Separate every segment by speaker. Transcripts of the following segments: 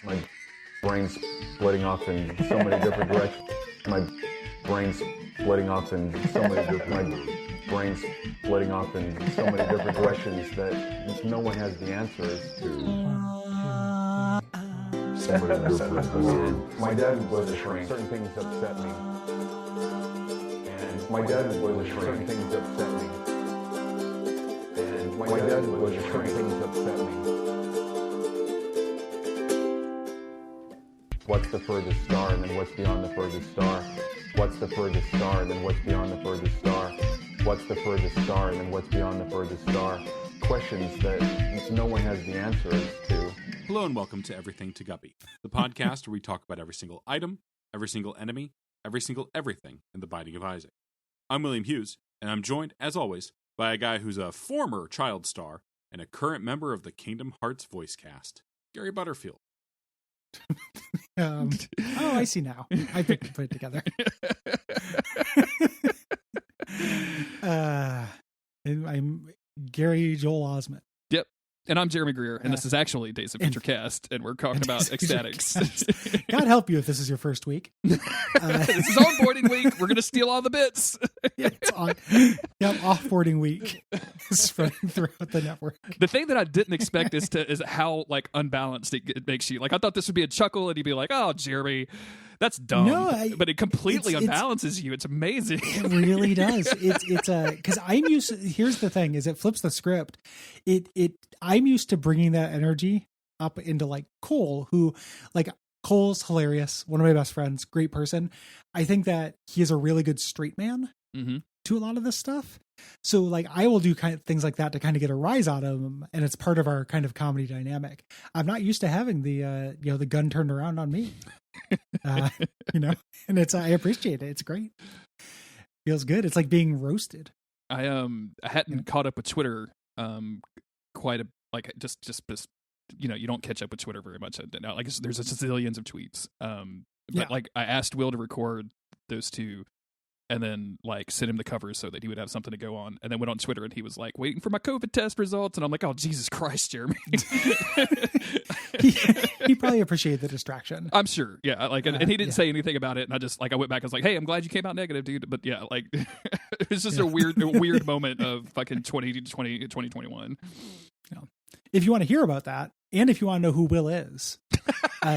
Speaker 1: My brain's splitting off in so many different directions. My brain's splitting off in so many different. My brain's splitting off in so many different directions that no one has the answers to. So many different. My dad was a shrink. Certain things upset me. And my dad was a shrink. Certain things upset me. And my dad was a shrink. Things upset me. What's the furthest star, and then what's beyond the furthest star? What's the furthest star, and then what's beyond the furthest star? What's the furthest star, and then what's beyond the furthest star? Questions that no one has the answers to.
Speaker 2: Hello and welcome to Everything to Guppy, the podcast where we talk about every single item, every single enemy, every single everything in the Binding of Isaac. I'm William Hughes, and I'm joined, as always, by a guy who's a former child star and a current member of the Kingdom Hearts voice cast, Gary Butterfield.
Speaker 3: Oh, I see now. I put it together. And I'm Gary Joel Osment.
Speaker 4: Yep. And I'm Jeremy Greer, and this is actually Days of Future Cast, and we're talking about X-Statix.
Speaker 3: God help you if this is your first week.
Speaker 4: This is onboarding week. We're going to steal all the bits.
Speaker 3: Yeah, it's on. Yep, offboarding week spreading throughout the network.
Speaker 4: The thing that I didn't expect is how like unbalanced it makes you. Like I thought this would be a chuckle, and you'd be like, "Oh, Jeremy, that's dumb."
Speaker 3: No,
Speaker 4: but it completely unbalances you. It's amazing.
Speaker 3: It really does. It's because I'm used. Here's the thing: is it flips the script. I'm used to bringing that energy up into like Cole, who like Cole's hilarious. One of my best friends, great person. I think that he is a really good straight man to a lot of this stuff. So like I will do kind of things like that to kind of get a rise out of him, and it's part of our kind of comedy dynamic. I'm not used to having the the gun turned around on me. And it's I appreciate it. It's great. Feels good. It's like being roasted.
Speaker 4: I hadn't caught up with Twitter quite a just you don't catch up with Twitter very much. Like there's zillions of tweets. But like I asked Will to record those two and then like send him the covers so that he would have something to go on, and then went on Twitter and he was like waiting for my COVID test results, and I'm like, oh Jesus Christ, Jeremy.
Speaker 3: he probably appreciated the distraction,
Speaker 4: I'm sure. Yeah, like and he didn't say anything about it, and I just like I went back and was like, hey, I'm glad you came out negative, dude. But yeah, like it was just a weird moment of fucking 2021.
Speaker 3: Yeah. If you want to hear about that, and if you want to know who Will is,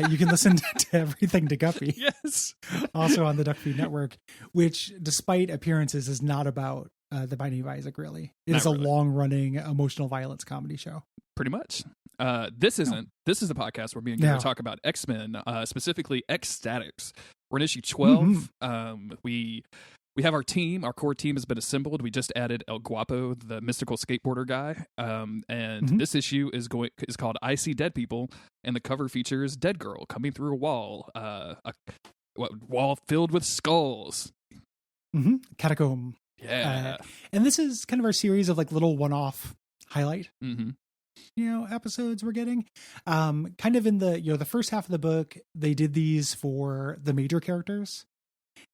Speaker 3: you can listen to Everything to Guppy.
Speaker 4: Yes.
Speaker 3: Also on the Duckfeed network, which, despite appearances, is not about the Binding of Isaac, really. It is a long-running emotional violence comedy show.
Speaker 4: Pretty much. This isn't. This is a podcast where me and Gary talk about X-Men, specifically X-Statix. We're in issue 12. We have our team. Our core team has been assembled. We just added El Guapo, the mystical skateboarder guy. And this issue is called I See Dead People, and the cover features Dead Girl coming through a wall. A wall filled with skulls.
Speaker 3: Catacomb.
Speaker 4: Yeah.
Speaker 3: And this is kind of our series of like little one-off highlight episodes we're getting. Kind of in the first half of the book, they did these for the major characters.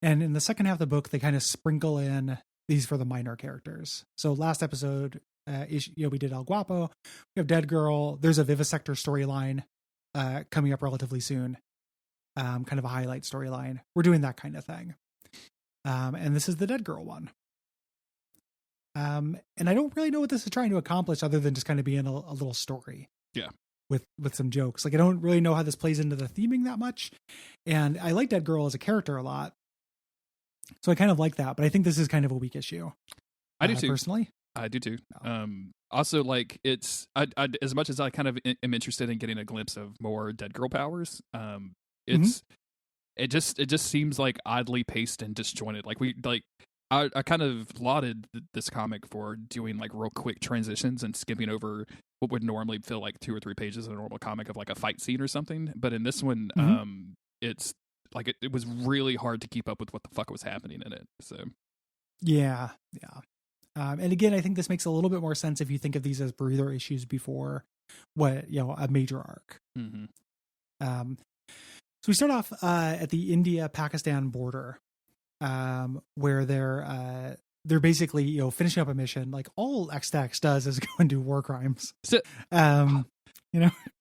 Speaker 3: And in the second half of the book, they kind of sprinkle in these for the minor characters. So last episode, we did El Guapo. We have Dead Girl. There's a Vivisector storyline coming up relatively soon. Kind of a highlight storyline. We're doing that kind of thing. And this is the Dead Girl one. And I don't really know what this is trying to accomplish other than just kind of being a little story.
Speaker 4: Yeah.
Speaker 3: With some jokes. Like I don't really know how this plays into the theming that much. And I like Dead Girl as a character a lot. So I kind of like that, but I think this is kind of a weak issue.
Speaker 4: I do too.
Speaker 3: Personally.
Speaker 4: I do too. Also, like it's I as much as I kind of am interested in getting a glimpse of more Dead Girl powers. It just seems like oddly paced and disjointed. Like I kind of lauded this comic for doing like real quick transitions and skipping over what would normally feel like 2 or 3 pages in a normal comic of like a fight scene or something. But in this one, it's like it was really hard to keep up with what the fuck was happening in it. So
Speaker 3: yeah. And again, I think this makes a little bit more sense if you think of these as breather issues before a major arc. So we start off at the India-Pakistan border, where they're basically finishing up a mission. Like all X-Statix does is go and do war crimes.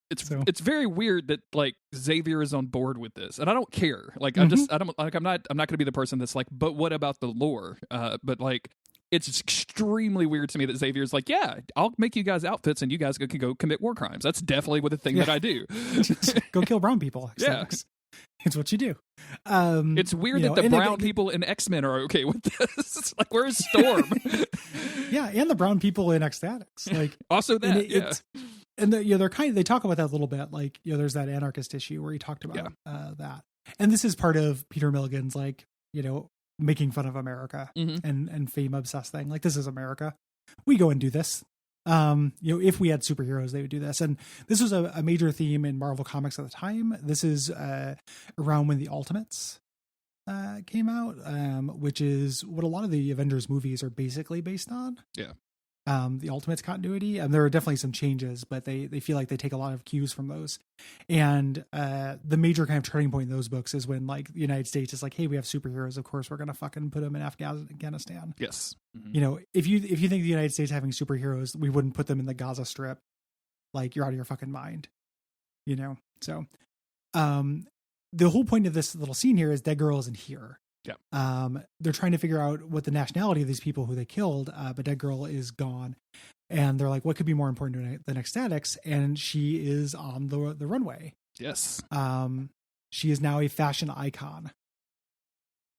Speaker 4: it's very weird that like Xavier is on board with this, and I don't care. Like
Speaker 3: Mm-hmm.
Speaker 4: I'm not going to be the person that's like, but what about the lore? But like, it's extremely weird to me that Xavier's like, yeah, I'll make you guys outfits, and you guys can go commit war crimes. That's definitely what the thing that I do.
Speaker 3: Just go kill brown people.
Speaker 4: Yeah.
Speaker 3: It's what you do.
Speaker 4: It's weird that the brown people in X-Men are okay with this. Like, where's Storm?
Speaker 3: Yeah, and the brown people in X-Statix. Like,
Speaker 4: also that,
Speaker 3: they talk about that a little bit. Like, there's that anarchist issue where he talked about that, and this is part of Peter Milligan's like, making fun of America and fame obsessed thing. Like, this is America. We go and do this. If we had superheroes, they would do this. And this was a major theme in Marvel Comics at the time. This is around when the Ultimates came out, which is what a lot of the Avengers movies are basically based on.
Speaker 4: Yeah.
Speaker 3: The Ultimates continuity. There are definitely some changes, but they feel like they take a lot of cues from those. And the major kind of turning point in those books is when like the United States is like, hey, we have superheroes. Of course, we're going to fucking put them in Afghanistan.
Speaker 4: Yes. Mm-hmm.
Speaker 3: If you think the United States having superheroes, we wouldn't put them in the Gaza Strip. Like, you're out of your fucking mind. So the whole point of this little scene here is Dead Girl isn't here.
Speaker 4: Yeah.
Speaker 3: They're trying to figure out what the nationality of these people who they killed, but Dead Girl is gone. And they're like, what could be more important than X-Statix? And she is on the runway.
Speaker 4: Yes.
Speaker 3: She is now a fashion icon.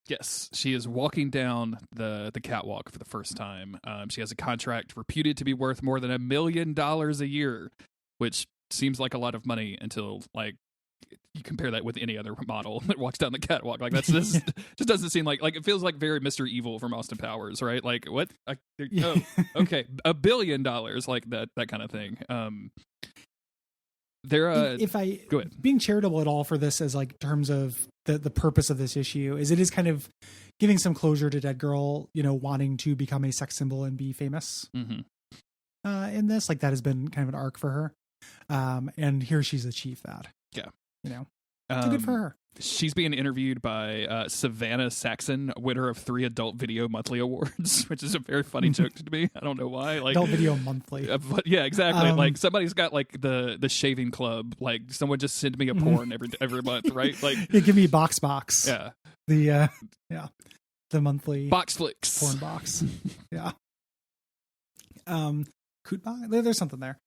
Speaker 4: Yes, she is walking down the catwalk for the first time. She has a contract reputed to be worth more than $1 million a year, which seems like a lot of money until like you compare that with any other model that walks down the catwalk. Like, that's just just doesn't seem like it feels like very Mr. Evil from Austin Powers, right? Like, what? Oh, okay, $1 billion, like that kind of thing.
Speaker 3: If I
Speaker 4: go ahead.
Speaker 3: Being charitable at all for this as like terms of the purpose of this issue is it is kind of giving some closure to Dead Girl, wanting to become a sex symbol and be famous. In this, like, that has been kind of an arc for her. And here she's achieved that.
Speaker 4: Yeah.
Speaker 3: So good for her.
Speaker 4: She's being interviewed by Savannah Saxon, winner of 3 Adult Video Monthly Awards, which is a very funny joke to me. I don't know why. Like,
Speaker 3: Adult Video Monthly.
Speaker 4: But yeah, exactly. Like, somebody's got like the shaving club. Like, someone just send me a porn every month, right? Like,
Speaker 3: yeah, give me box.
Speaker 4: Yeah.
Speaker 3: The monthly
Speaker 4: box flicks
Speaker 3: porn box. Yeah. There's something there.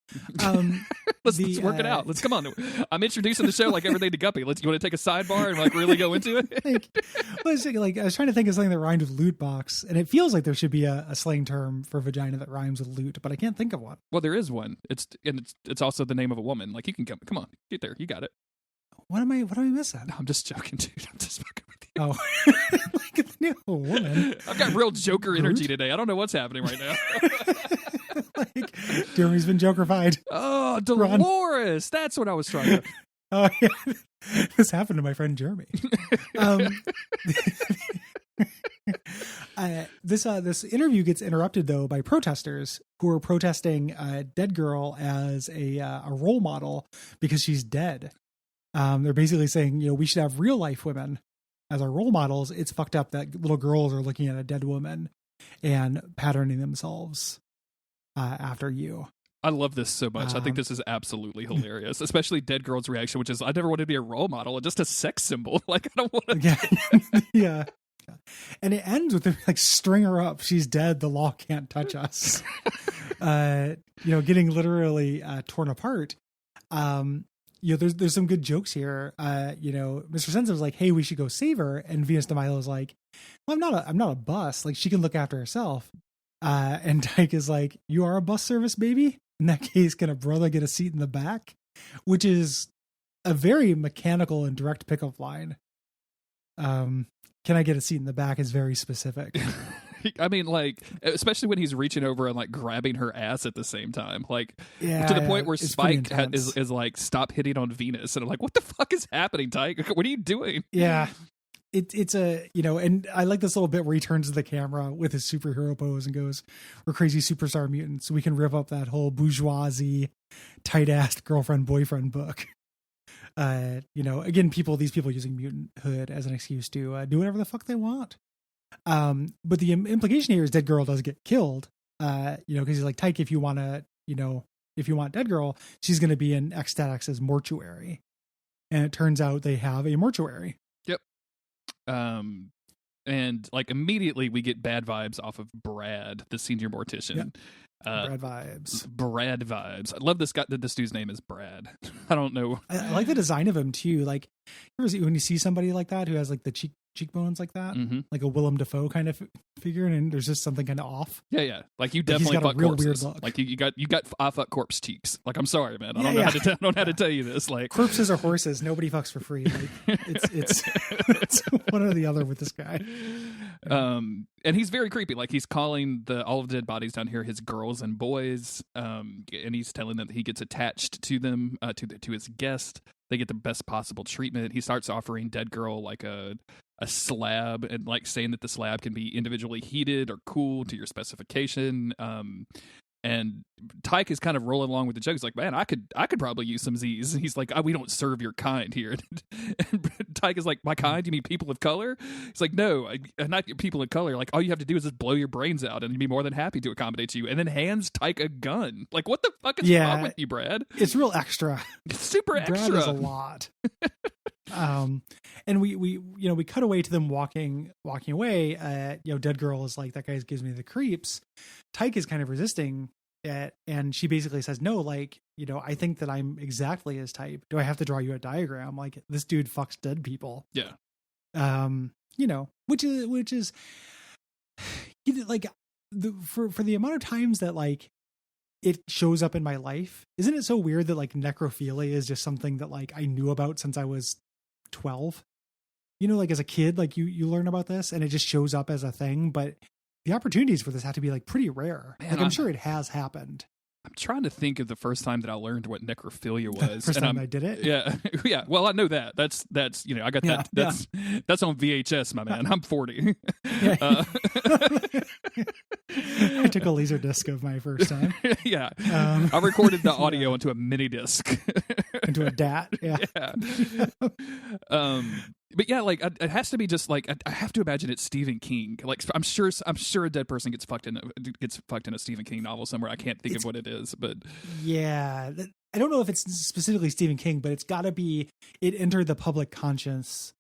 Speaker 4: Let's work it out. Let's come on. I'm introducing the show like everything to Guppy. You want to take a sidebar and like really go into it?
Speaker 3: I was trying to think of something that rhymed with loot box, and it feels like there should be a slang term for vagina that rhymes with loot, but I can't think of one.
Speaker 4: Well, there is one. It's also the name of a woman. Like, you can come on, get there. You got it.
Speaker 3: What am I missing?
Speaker 4: No, I'm just joking, dude. I'm just fucking with you.
Speaker 3: Oh, like a woman.
Speaker 4: I've got real Joker energy today. I don't know what's happening right now.
Speaker 3: Like, Jeremy's been Joker-fied.
Speaker 4: Oh, Dolores. That's what I was trying to.
Speaker 3: Oh, yeah. This happened to my friend Jeremy. This interview gets interrupted, though, by protesters who are protesting Dead Girl as a role model because she's dead. They're basically saying, we should have real life women as our role models. It's fucked up that little girls are looking at a dead woman and patterning themselves after you.
Speaker 4: I love this so much. I think this is absolutely hilarious, especially Dead Girl's reaction, which is, I never wanted to be a role model, just a sex symbol. Like, I don't want to.
Speaker 3: Yeah. And it ends with them like, string her up. She's dead. The law can't touch us. Getting literally torn apart. There's some good jokes here. Mr. Sensitive was like, hey, we should go save her. And Venus de Milo's like, well, I'm not a bus. Like, she can look after herself. And Dyke is like, you are a bus service, baby? In that case, can a brother get a seat in the back? Which is a very mechanical and direct pickup line. Can I get a seat in the back is very specific.
Speaker 4: I mean, like, especially when he's reaching over and like grabbing her ass at the same time, like,
Speaker 3: yeah,
Speaker 4: to the point where Spike is like, stop hitting on Venus, and I'm like, what the fuck is happening, Dyke? What are you doing?
Speaker 3: Yeah, it's a and I like this little bit where he turns to the camera with his superhero pose and goes, "We're crazy superstar mutants. We can rip up that whole bourgeoisie, tight ass girlfriend boyfriend book." Again, these people using mutanthood as an excuse to do whatever the fuck they want. But the implication here is Dead Girl does get killed, because he's like, Tyke, if you want to, if you want Dead Girl, she's going to be in X-Statix's mortuary. And it turns out they have a mortuary.
Speaker 4: Yep. And like immediately we get bad vibes off of Brad, the senior mortician.
Speaker 3: Yep. Brad vibes.
Speaker 4: Brad vibes. I love this guy. This dude's name is Brad. I don't know.
Speaker 3: I like the design of him too. Like when you see somebody like that who has like the cheekbones like that, like a Willem Dafoe kind of figure, and there's just something kind of off.
Speaker 4: Yeah. Like you definitely
Speaker 3: he's got
Speaker 4: fuck
Speaker 3: a real
Speaker 4: corpses.
Speaker 3: weird look.
Speaker 4: Like you got I fuck corpse cheeks. Like I'm sorry, man. I don't know how to tell you this. Like
Speaker 3: corpses are horses. Nobody fucks for free. Like, it's one or the other with this guy.
Speaker 4: And he's very creepy. Like he's calling all of the dead bodies down here his girls and boys. And he's telling them that he gets attached to them, to his guest. They get the best possible treatment. He starts offering Dead Girl like a slab, and like saying that the slab can be individually heated or cooled to your specification. And Tyke is kind of rolling along with the joke. He's like, man, I could probably use some Z's. And he's like, we don't serve your kind here. And Tyke is like, my kind? You mean people of color? He's like, no, not people of color. Like, all you have to do is just blow your brains out and he'd be more than happy to accommodate you. And then hands Tyke a gun. Like, what the fuck is wrong with you, Brad?
Speaker 3: It's real extra.
Speaker 4: It's super extra.
Speaker 3: Brad is a lot. And we cut away to them walking away. Dead Girl is like, that guy gives me the creeps. Tyke is kind of resisting it, and she basically says, no, like, I think that I'm exactly his type. Do I have to draw you a diagram? Like, this dude fucks dead people.
Speaker 4: Yeah.
Speaker 3: Which is like for the amount of times that like it shows up in my life, isn't it so weird that like necrophilia is just something that like I knew about since I was 12? Like as a kid, like you learn about this and it just shows up as a thing, but the opportunities for this have to be like pretty rare. Man, like I'm sure it has happened.
Speaker 4: I'm trying to think of the first time that I learned what necrophilia was.
Speaker 3: First time I did it.
Speaker 4: Yeah. Yeah. Well, I know that. That's I got that. That's on VHS, my man. I'm 40.
Speaker 3: I took a laser disc of my first time.
Speaker 4: Yeah. I recorded the audio into a mini disc.
Speaker 3: Into a DAT. Yeah.
Speaker 4: But yeah, like it has to be just like I have to imagine it's Stephen King. Like I'm sure a dead person gets fucked in a Stephen King novel somewhere. I can't think of what it is, but
Speaker 3: yeah, I don't know if it's specifically Stephen King, but it's got to be. It entered the public conscience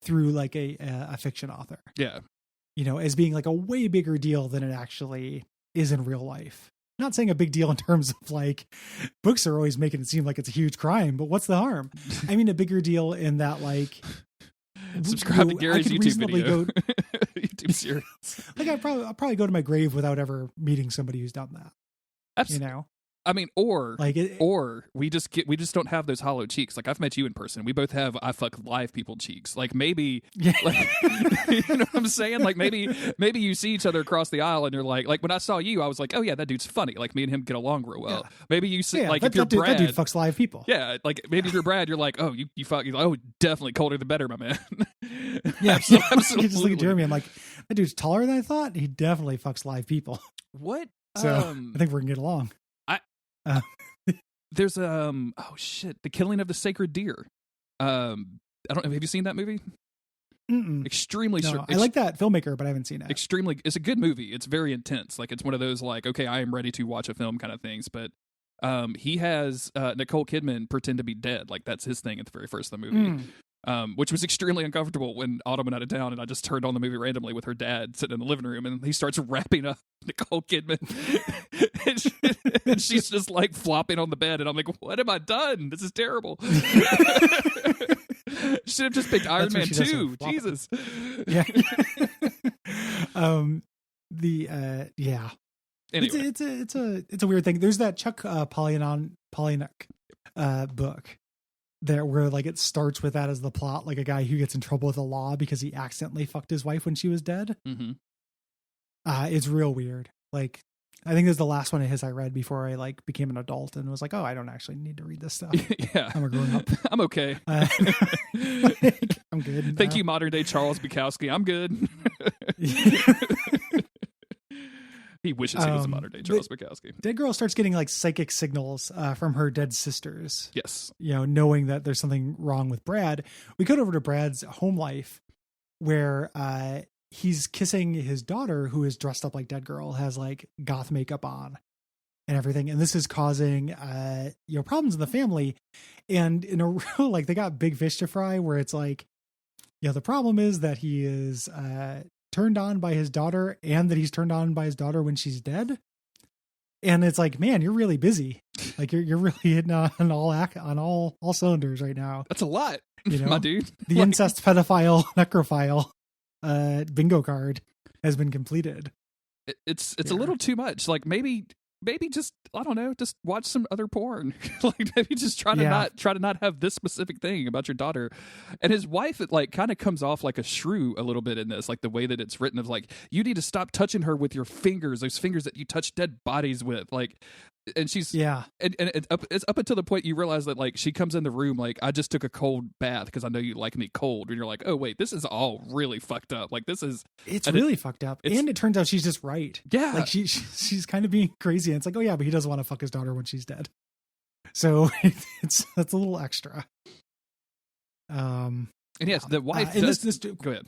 Speaker 3: through like a fiction author.
Speaker 4: Yeah,
Speaker 3: as being like a way bigger deal than it actually is in real life. Not saying a big deal in terms of like books are always making it seem like it's a huge crime, but what's the harm? I mean, a bigger deal in that like.
Speaker 4: Subscribe to Gary's YouTube video. YouTube series.
Speaker 3: Like I'll probably go to my grave without ever meeting somebody who's done that.
Speaker 4: Absolutely. I mean, or we just don't have those hollow cheeks. Like I've met you in person. We both have I fuck live people cheeks. Like maybe, like, you know what I'm saying? Like maybe you see each other across the aisle and you're like when I saw you, I was like, oh yeah, that dude's funny. Like me and him get along real well. Yeah. Maybe you see if you're Brad,
Speaker 3: that dude fucks live people.
Speaker 4: Yeah, like maybe if you're Brad, you're like, oh you fuck. You're like, oh, definitely colder the better, my man.
Speaker 3: Yeah, absolutely. Just look at Jeremy. I'm like, that dude's taller than I thought. He definitely fucks live people.
Speaker 4: What?
Speaker 3: So I think we're gonna get along.
Speaker 4: There's oh shit, The Killing of the Sacred Deer. I don't know. Have you seen that movie?
Speaker 3: Mm-mm.
Speaker 4: Extremely.
Speaker 3: No, I like that filmmaker, but I haven't seen it.
Speaker 4: It's a good movie. It's very intense. Like it's one of those like, okay, I am ready to watch a film kind of things. But he has Nicole Kidman pretend to be dead. Like that's his thing at the very first of the movie. Which was extremely uncomfortable when Autumn went out of town and I just turned on the movie randomly with her dad sitting in the living room and he starts wrapping up Nicole Kidman and she's just like flopping on the bed and I'm like, what have I done? This is terrible. Should have just picked Iron Man 2. Jesus.
Speaker 3: Yeah. Yeah.
Speaker 4: Anyway.
Speaker 3: It's a weird thing. There's that Chuck Palahniuk book there where like it starts with that as the plot, like a guy who gets in trouble with the law because he accidentally fucked his wife when she was dead.
Speaker 4: Mm-hmm.
Speaker 3: It's real weird. Like I think this is the last one of his I read before I like became an adult and was like, oh, I don't actually need to read this stuff.
Speaker 4: Yeah,
Speaker 3: I'm a grown up.
Speaker 4: I'm okay.
Speaker 3: I'm good.
Speaker 4: Thank you, modern day Charles Bukowski. I'm good. He wishes he was a modern day Charles Bukowski.
Speaker 3: Dead Girl starts getting like psychic signals from her dead sisters.
Speaker 4: Yes.
Speaker 3: Knowing that there's something wrong with Brad. We cut over to Brad's home life where he's kissing his daughter who is dressed up like Dead Girl, has like goth makeup on. and everything. And this is causing, problems in the family. And in a row, like they got big fish to fry where it's like, the problem is that he is, turned on by his daughter and that he's turned on by his daughter when she's dead. And it's like, man, you're really busy. Like you're really hitting on all cylinders right now.
Speaker 4: That's a lot, my dude.
Speaker 3: The incest pedophile necrophile bingo card has been completed.
Speaker 4: It's a little too much. Like maybe just, I don't know, just watch some other porn. Like maybe just try to not have this specific thing about your daughter. And his wife, it like kind of comes off like a shrew a little bit in this, like the way that it's written of like, you need to stop touching her with your fingers, those fingers that you touch dead bodies with. Like, and she's and it's up until the point you realize that like she comes in the room like, I just took a cold bath because I know you like me cold, and you're like, oh wait, this is all really fucked up. Like it's
Speaker 3: really fucked up, and it turns out she's just right.
Speaker 4: Yeah,
Speaker 3: like she's kind of being crazy, and it's like, oh yeah, but he doesn't want to fuck his daughter when she's dead, so that's a little extra.
Speaker 4: And yes, the wife does, go ahead,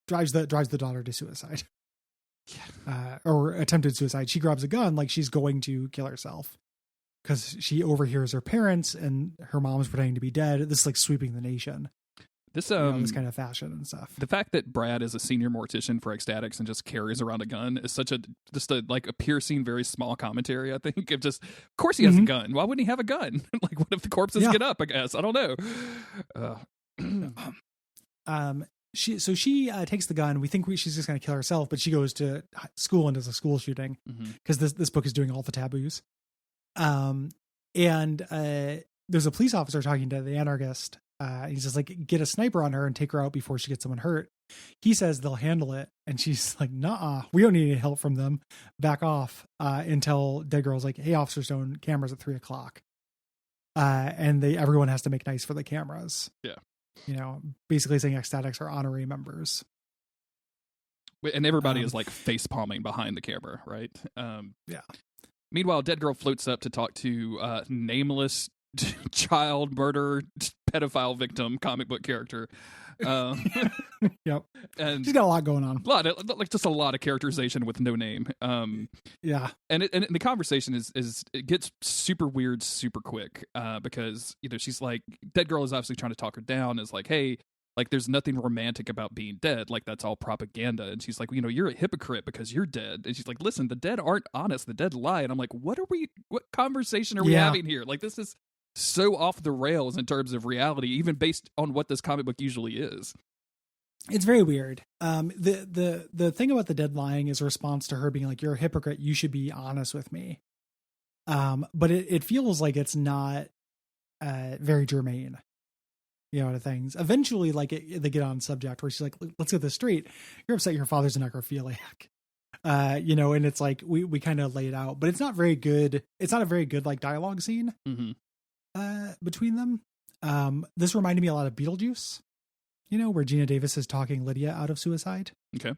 Speaker 3: drives the daughter to suicide. Or attempted suicide. She grabs a gun like she's going to kill herself because she overhears her parents and her mom's pretending to be dead. This is like sweeping the nation. This this kind of fashion and stuff.
Speaker 4: The fact that Brad is a senior mortician for X-Statix and just carries around a gun is such a piercing, very small commentary. I think of course he has a gun. Why wouldn't he have a gun? Like, what if the corpses get up? I guess I don't know.
Speaker 3: She takes the gun. We think she's just going to kill herself, but she goes to school and does a school shooting because this book is doing all the taboos. And there's a police officer talking to the anarchist. He's just like, get a sniper on her and take her out before she gets someone hurt. He says they'll handle it, and she's like, "Nuh-uh, we don't need any help from them. Back off." Until Dead Girl's like, "Hey, Officer Stone, cameras at 3:00." And everyone has to make nice for the cameras.
Speaker 4: Yeah.
Speaker 3: Basically saying X-Statix are honorary members.
Speaker 4: And everybody is like face palming behind the camera, right?
Speaker 3: Yeah.
Speaker 4: Meanwhile, Dead Girl floats up to talk to nameless child murder pedophile victim comic book character.
Speaker 3: Yep.
Speaker 4: And
Speaker 3: she's got a lot going on.
Speaker 4: Just a lot of characterization with no name.
Speaker 3: Yeah.
Speaker 4: And the conversation is it gets super weird super quick because she's like, Dead Girl is obviously trying to talk her down, is like, hey, like there's nothing romantic about being dead, like that's all propaganda. And she's like, you're a hypocrite because you're dead. And she's like, listen, the dead aren't honest, the dead lie. And I'm like, what conversation are we having here? Like, this is so off the rails in terms of reality, even based on what this comic book usually is.
Speaker 3: It's very weird. The thing about the dead lying is a response to her being like, you're a hypocrite, you should be honest with me. But it feels like it's not very germane, to things. Eventually, like they get on subject where she's like, let's get this straight. You're upset your father's a necrophiliac. And it's like, we kind of lay it out, but it's not very good. It's not a very good like dialogue scene between them. This reminded me a lot of Beetlejuice, where Gina Davis is talking Lydia out of suicide.
Speaker 4: Okay.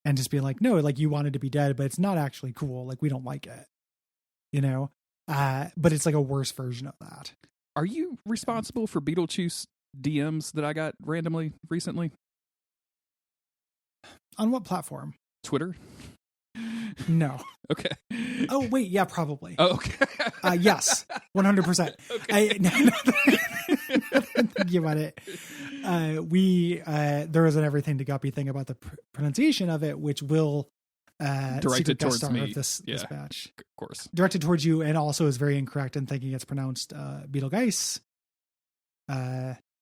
Speaker 3: And just being like, no, like you wanted to be dead, but it's not actually cool. Like we don't like it, but it's like a worse version of that.
Speaker 4: Are you responsible for Beetlejuice DMs that I got randomly recently?
Speaker 3: On what platform?
Speaker 4: Twitter?
Speaker 3: No.
Speaker 4: Okay.
Speaker 3: Oh, wait. Yeah, probably.
Speaker 4: Oh, okay.
Speaker 3: Yes. 100%.
Speaker 4: Okay.
Speaker 3: Thinking about it. There was an Everything to Guppy thing about the pronunciation of it, which will
Speaker 4: directed towards me.
Speaker 3: This batch.
Speaker 4: Of course.
Speaker 3: Directed towards you, and also is very incorrect in thinking it's pronounced Beetlegeist.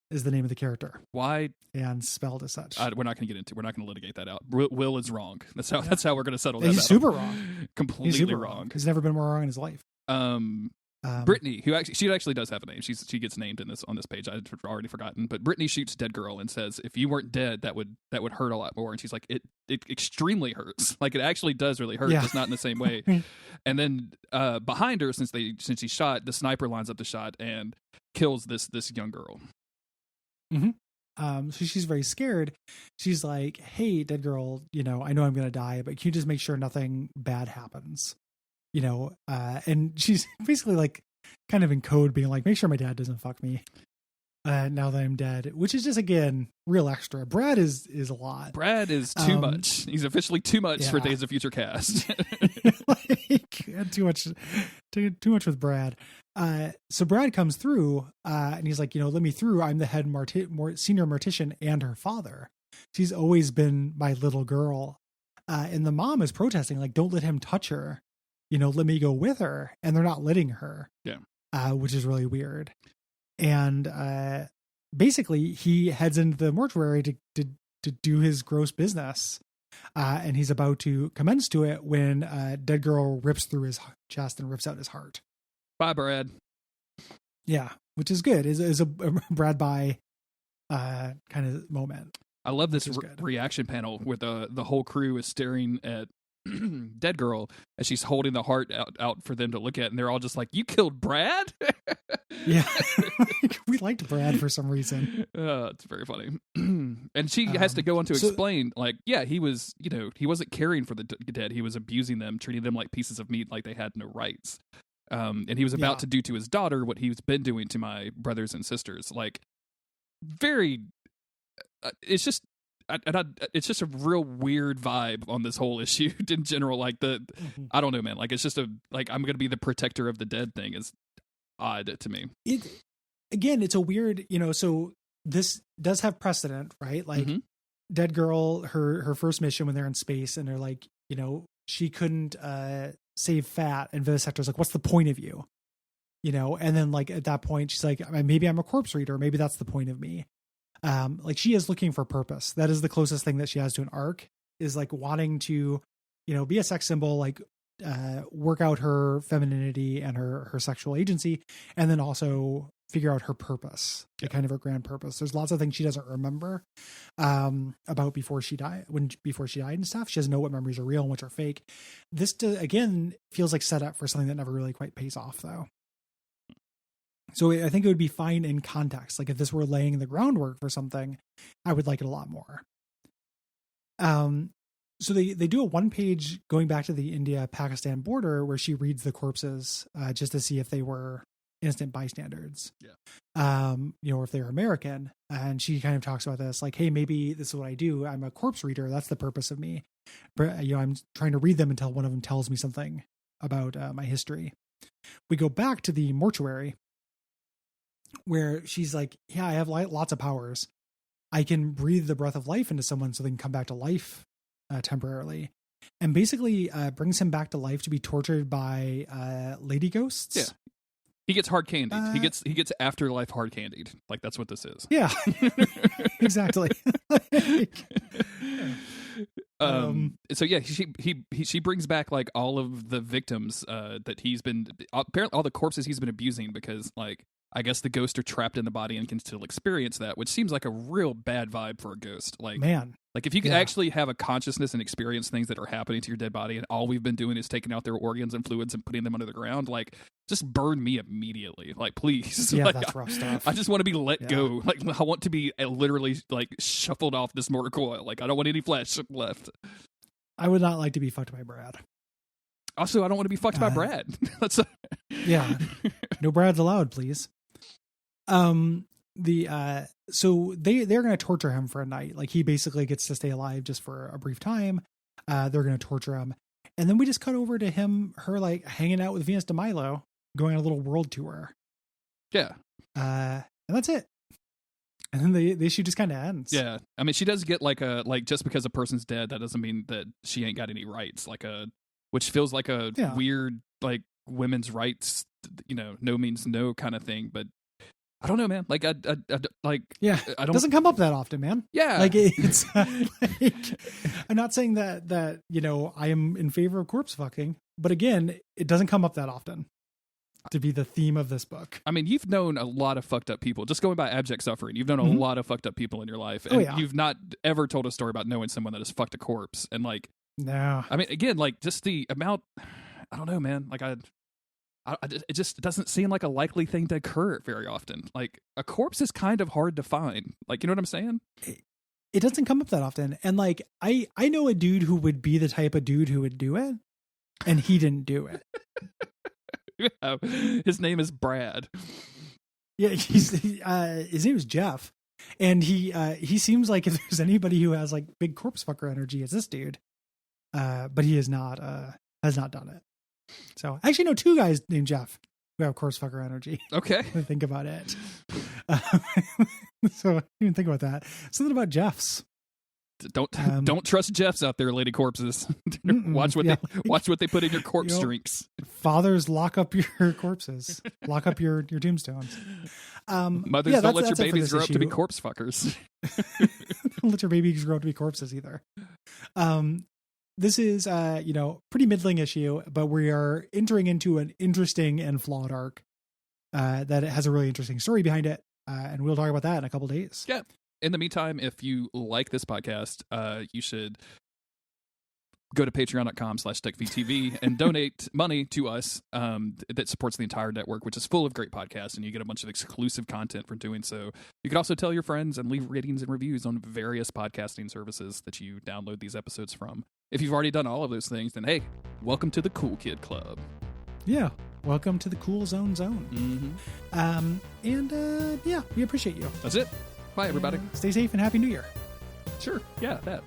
Speaker 3: Is the name of the character.
Speaker 4: Why?
Speaker 3: And spelled as such.
Speaker 4: We're not going to litigate that out. Will is wrong. That's how we're going to settle that.
Speaker 3: He's super wrong.
Speaker 4: Completely
Speaker 3: super
Speaker 4: wrong.
Speaker 3: He's never been more wrong in his life.
Speaker 4: Brittany, she actually does have a name. She gets named on this page. I'd already forgotten. But Brittany shoots Dead Girl and says, if you weren't dead, that would hurt a lot more. And she's like, it extremely hurts. Like it actually does really hurt, just not in the same way. And then behind her, since he shot, the sniper lines up the shot and kills this young girl.
Speaker 3: So she's very scared. She's like, hey, Dead Girl, I know I'm going to die, but can you just make sure nothing bad happens? And she's basically like kind of in code being like, make sure my dad doesn't fuck me. Now that I'm dead, which is just, again, real extra. Brad is a lot.
Speaker 4: Brad is too much. He's officially too much for Days of Future Cast.
Speaker 3: Like, too much with Brad. So Brad comes through, and he's like, let me through. I'm the head senior mortician and her father. She's always been my little girl. And the mom is protesting, like, don't let him touch her. Let me go with her. And they're not letting her.
Speaker 4: Yeah.
Speaker 3: Which is really weird. And basically, he heads into the mortuary to do his gross business. And he's about to commence to it when Dead Girl rips through his chest and rips out his heart.
Speaker 4: Bye, Brad.
Speaker 3: Yeah, which is good. Is a Brad bye kind of moment.
Speaker 4: I love this reaction panel where the whole crew is staring at Dead Girl as she's holding the heart out for them to look at, and they're all just like, "You killed Brad?"
Speaker 3: Yeah, we liked Brad for some reason.
Speaker 4: It's very funny. And she has to go on to explain, like, yeah, he was, he wasn't caring for the dead; he was abusing them, treating them like pieces of meat, like they had no rights. And he was about to do to his daughter what he's been doing to my brothers and sisters. Like, very. It's just a real weird vibe on this whole issue in general. Like I don't know, man. Like, it's just I'm going to be the protector of the dead thing is odd to me.
Speaker 3: It's a weird, so this does have precedent, right? Like Dead Girl, her first mission when they're in space and they're like, she couldn't save Fat, and Vivisector's like, what's the point of you? And then like at that point she's like, maybe I'm a corpse reader. Maybe that's the point of me. Like, she is looking for purpose. That is the closest thing that she has to an arc, is like wanting to, be a sex symbol, like, work out her femininity and her sexual agency, and then also figure out her purpose, kind of her grand purpose. There's lots of things she doesn't remember, about before she died and stuff. She doesn't know what memories are real and which are fake. This again feels like set up for something that never really quite pays off, though. So I think it would be fine in context. Like, if this were laying the groundwork for something, I would like it a lot more. So they do a 1-page going back to the India-Pakistan border where she reads the corpses just to see if they were innocent bystanders.
Speaker 4: Yeah.
Speaker 3: Or if they're American. And she kind of talks about this, like, hey, maybe this is what I do. I'm a corpse reader. That's the purpose of me. But, I'm trying to read them until one of them tells me something about my history. We go back to the mortuary, where she's like, yeah, I have lots of powers. I can breathe the breath of life into someone so they can come back to life temporarily, and basically brings him back to life to be tortured by lady ghosts.
Speaker 4: Yeah, he gets hard candied. He gets afterlife hard candied. Like, that's what this is.
Speaker 3: Yeah, exactly.
Speaker 4: So yeah, she brings back like all of the victims that he's been, apparently all the corpses he's been abusing, because like, I guess the ghosts are trapped in the body and can still experience that, which seems like a real bad vibe for a ghost. Like, man, like if you could actually have a consciousness and experience things that are happening to your dead body, and all we've been doing is taking out their organs and fluids and putting them under the ground, like, just burn me immediately. Like, please.
Speaker 3: Yeah,
Speaker 4: like,
Speaker 3: that's rough stuff.
Speaker 4: I just want to be let go. Like, I want to be literally like shuffled off this mortar coil. Like, I don't want any flesh left. I
Speaker 3: would not like to be fucked by Brad.
Speaker 4: Also, I don't want to be fucked by Brad. That's
Speaker 3: yeah. No Brads allowed, please. So they're going to torture him for a night. Like, he basically gets to stay alive just for a brief time. They're going to torture him. And then we just cut over to her like hanging out with Venus de Milo, going on a little world tour.
Speaker 4: Yeah.
Speaker 3: And that's it. And then the issue just kind of ends.
Speaker 4: Yeah. I mean, she does get just because a person's dead, that doesn't mean that she ain't got any rights. Which feels like a weird, like, women's rights, no means no kind of thing. But I don't know, man. Like, it
Speaker 3: doesn't come up that often, man.
Speaker 4: Yeah.
Speaker 3: Like, it's like, I'm not saying that, I am in favor of corpse fucking, but again, it doesn't come up that often to be the theme of this book.
Speaker 4: I mean, you've known a lot of fucked up people, just going by abject suffering. You've known a lot of fucked up people in your life, and you've not ever told a story about knowing someone that has fucked a corpse. And like,
Speaker 3: no,
Speaker 4: I mean, again, like, just the amount, I don't know, man. Like, it just doesn't seem like a likely thing to occur very often. Like, a corpse is kind of hard to find. Like, you know what I'm saying?
Speaker 3: It doesn't come up that often. And like, I know a dude who would be the type of dude who would do it, and he didn't do it.
Speaker 4: Yeah. His name is Brad.
Speaker 3: Yeah, his name is Jeff, and he seems like if there's anybody who has like big corpse fucker energy, it's this dude. But he has not done it. So I actually know two guys named Jeff who have corpse fucker energy.
Speaker 4: Okay,
Speaker 3: think about it. So I didn't even think about that. Something about Jeffs.
Speaker 4: Don't trust Jeffs out there, lady corpses. watch what they put in your corpse drinks.
Speaker 3: Fathers, lock up your corpses. Lock up your tombstones.
Speaker 4: Mothers, don't let your babies grow up to be corpse fuckers.
Speaker 3: Don't let your babies grow up to be corpses either. This is pretty middling issue, but we are entering into an interesting and flawed arc that has a really interesting story behind it, and we'll talk about that in a couple days.
Speaker 4: Yeah. In the meantime, if you like this podcast, you should go to patreon.com/Duckfeed.tv and donate money to us that supports the entire network, which is full of great podcasts, and you get a bunch of exclusive content for doing so. You can also tell your friends and leave ratings and reviews on various podcasting services that you download these episodes from. If you've already done all of those things, then hey, welcome to the Cool Kid Club.
Speaker 3: Yeah, welcome to the Cool Zone.
Speaker 4: Mm-hmm.
Speaker 3: We appreciate you.
Speaker 4: That's it. Bye, everybody.
Speaker 3: Stay safe and Happy New Year.
Speaker 4: Sure. Yeah, that.